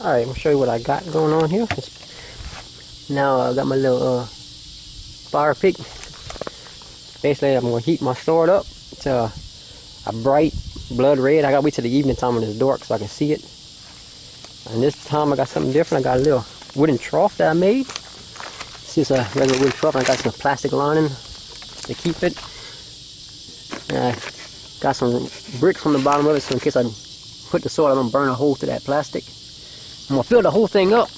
Alright, I'm gonna show you what I got going on here. Now I got my little fire pick. Basically, I'm gonna heat my sword up to a bright blood red. I gotta wait till the evening time when it's dark so I can see it. And this time I got something different. I got a little wooden trough that I made. It's just a regular wooden trough, and I got some plastic lining to keep it. And I got some bricks on the bottom of it, so in case I put the sword, I don't burn a hole through that plastic. I'm gonna fill the whole thing up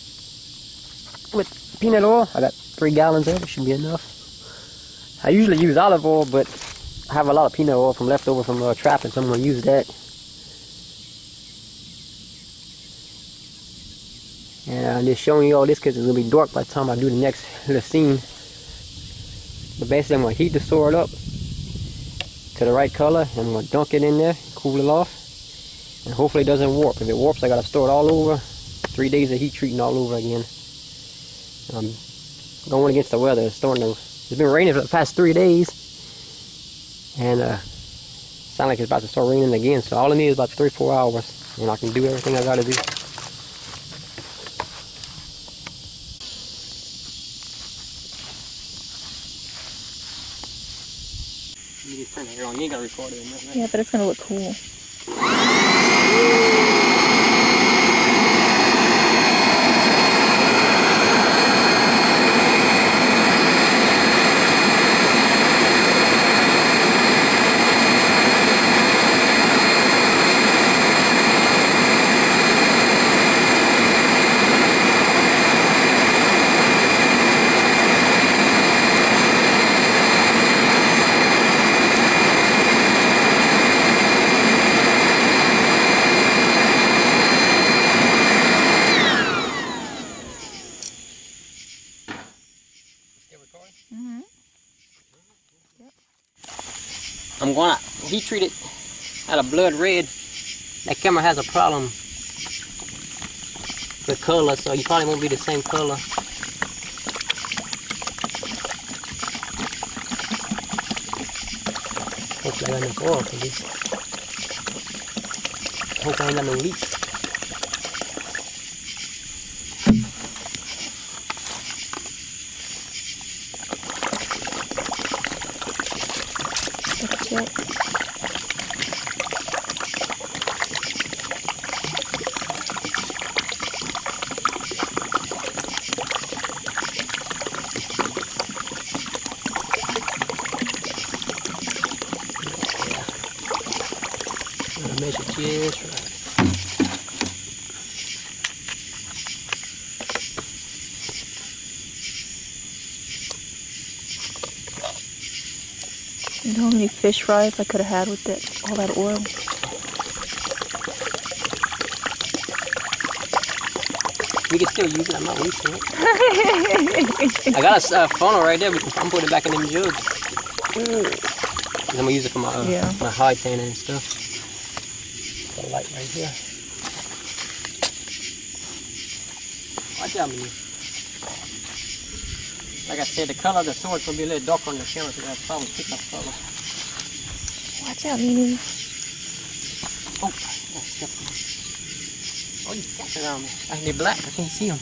with peanut oil. I got 3 gallons of it, should be enough. I usually use olive oil, but I have a lot of peanut oil from leftover from trapping, so I'm gonna use that. And I'm just showing you all this because it's gonna be dark by the time I do the next little scene. But basically, I'm gonna heat the sword up to the right color, and I'm gonna dunk it in there, cool it off, and hopefully it doesn't warp. If it warps, I gotta store it all over. 3 days of heat treating all over again. I'm going against the weather. It's been raining for the past 3 days, and sounds like it's about to start raining again. So all I need is about 3-4 hours, and I can do everything I gotta do. You just turn it on. You ain't gotta record it. Right? Yeah, but it's gonna look cool. Mm-hmm. Yep. I'm gonna heat treat it at a blood red. That camera has a problem with color, so you probably won't be the same color. Hopefully I got enough oil for this. Hope I ain't got no leaks. Check. Measure just right. You know how many fish fries I could have had with all that oil? We can still use it. I'm not wasting it. I got a funnel right there. I'm putting it back in them jugs. I'm gonna use it for my my hide tanning and stuff. Got a light right here. Watch out, man. Like I said, the color of the sword's gonna be a little darker on the camera, so that's probably pick up color. Watch out, Mimi. Oh, I got stepped on. Oh, you stepping around me. They're black. I can't see them.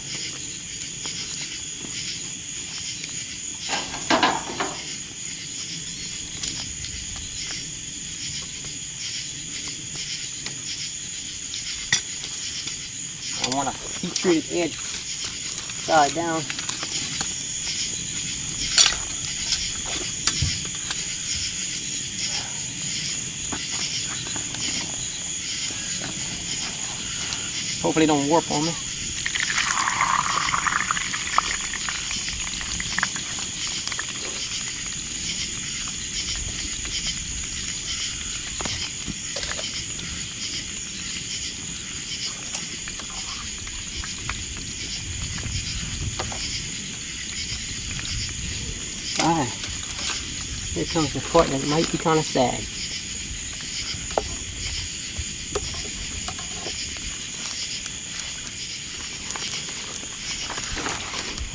I want to heat treated edge side down. Hopefully it don't warp on me. Alright, here comes the part that might be kind of sad.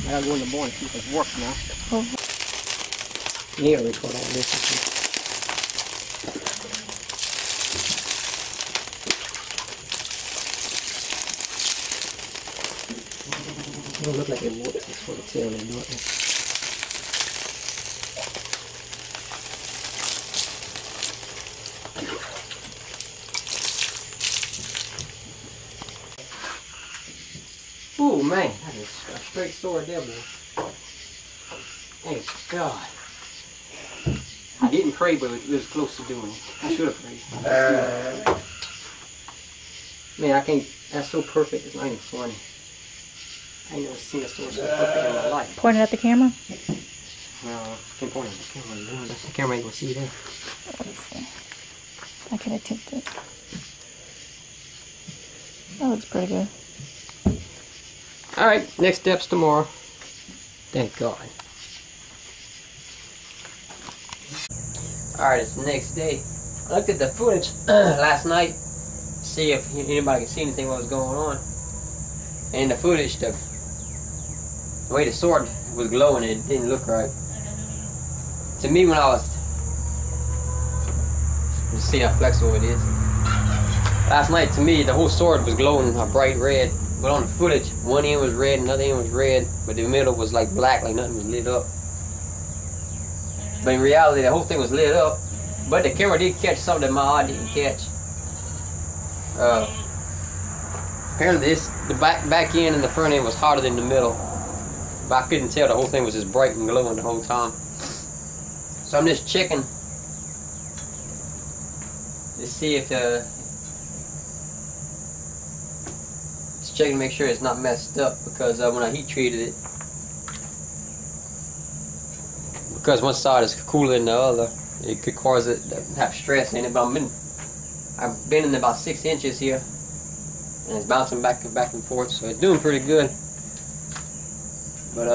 I gotta go in the board and see if it works now. Oh. Yeah, record all this. It don't look like it would. That's what it's telling me. Oh man, that is a straight sword there, boy. Thank God. I didn't pray, but it was close to doing it. I should have prayed. Man, I can't. That's so perfect. It's not even funny. I ain't never seen a sword so perfect in my life. Point it at the camera? No, I can't point it at the camera. No, the camera ain't gonna see that. Let's see. I can attempt it. That looks pretty good. Alright, next step's tomorrow. Thank God. Alright, it's the next day. I looked at the footage last night, see if anybody could see anything what was going on. And in the footage, the way the sword was glowing, it didn't look right. To me, when I was, let's see how flexible it is. Last night, to me, the whole sword was glowing a bright red. But on the footage, one end was red, another end was red, but the middle was like black, like nothing was lit up. But in reality, the whole thing was lit up. But the camera did catch something that my eye didn't catch. Apparently, the back end and the front end was hotter than the middle. But I couldn't tell. The whole thing was just bright and glowing the whole time. So I'm just checking to see if checking to make sure it's not messed up, because when I heat treated it, because one side is cooler than the other, it could cause it to have stress in it. But I've been in about 6 inches here, and it's bouncing back and forth, so it's doing pretty good. But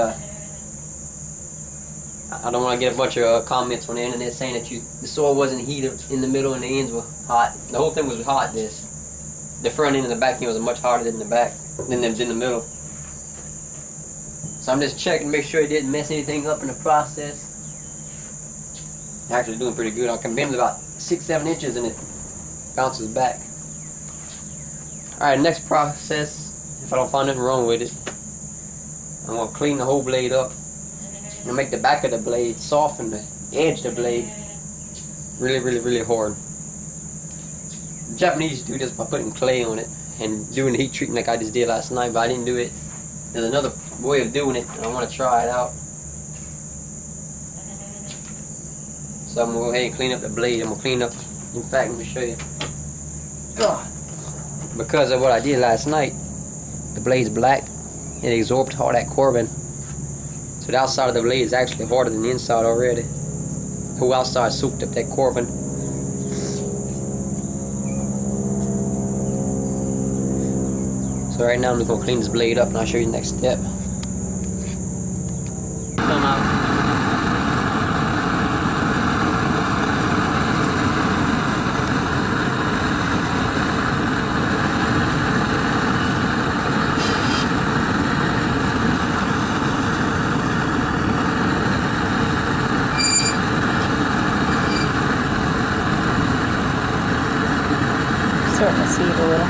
I don't want to get a bunch of comments on the internet saying that the sword wasn't heated in the middle and the ends were hot. The whole thing was hot. The front end and the back end was much hotter than the back, than the middle. So I'm just checking to make sure it didn't mess anything up in the process. Actually doing pretty good. I can bend it about 6-7 inches and it bounces back. Alright, next process, if I don't find nothing wrong with it, I'm going to clean the whole blade up and make the back of the blade soft and the edge of the blade really hard. The Japanese do this by putting clay on it and doing the heat treatment like I just did last night, but I didn't do it. There's another way of doing it, and I want to try it out. So I'm going to go ahead and clean up the blade. I'm going to clean up, in fact, let me show you. Because of what I did last night, the blade's black, and it absorbed all that carbon. So the outside of the blade is actually harder than the inside already. The whole outside soaked up that carbon. So right now I'm just going to clean this blade up and I'll show you the next step. Come out. Starting to see it a little.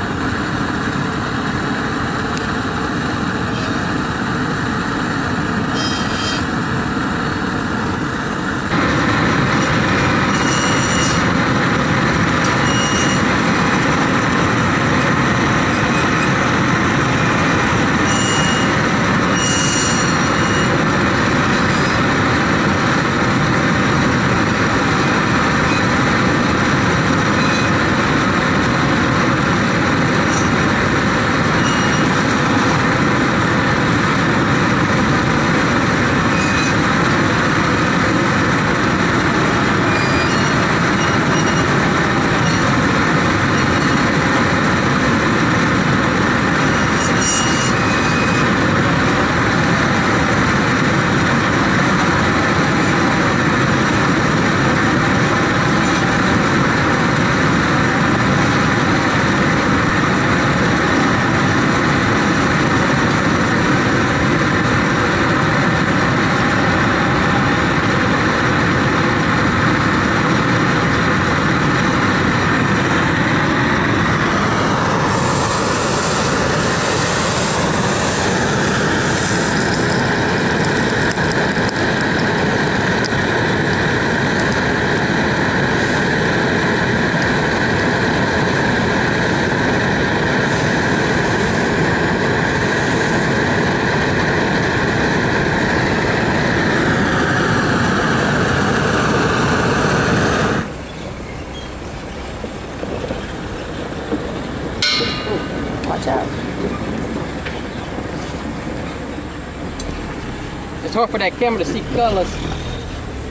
hard for that camera to see colors.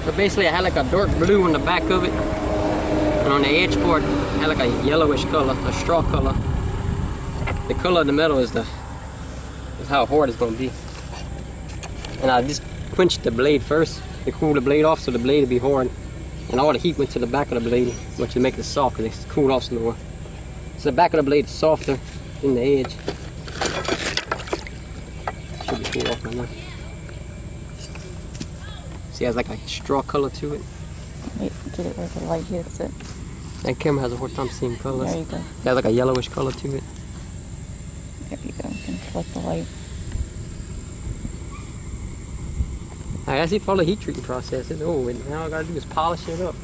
But basically I had like a dark blue on the back of it. And on the edge part, I had like a yellowish color, a straw color. The color of the metal is how hard it's gonna be. And I just quenched the blade first to cool the blade off so the blade would be hard. And all the heat went to the back of the blade, which would make it soft because it's cooled off slower. So the back of the blade is softer than the edge. Should be cooled off right now. See, it has like a straw color to it. Wait, get it where the light hits it. That camera has a hard time seeing colors. There you go. It has like a yellowish color to it. There you go. You can flip the light. I see for the heat treatment process. It's over with. Now all I gotta do is polish it up.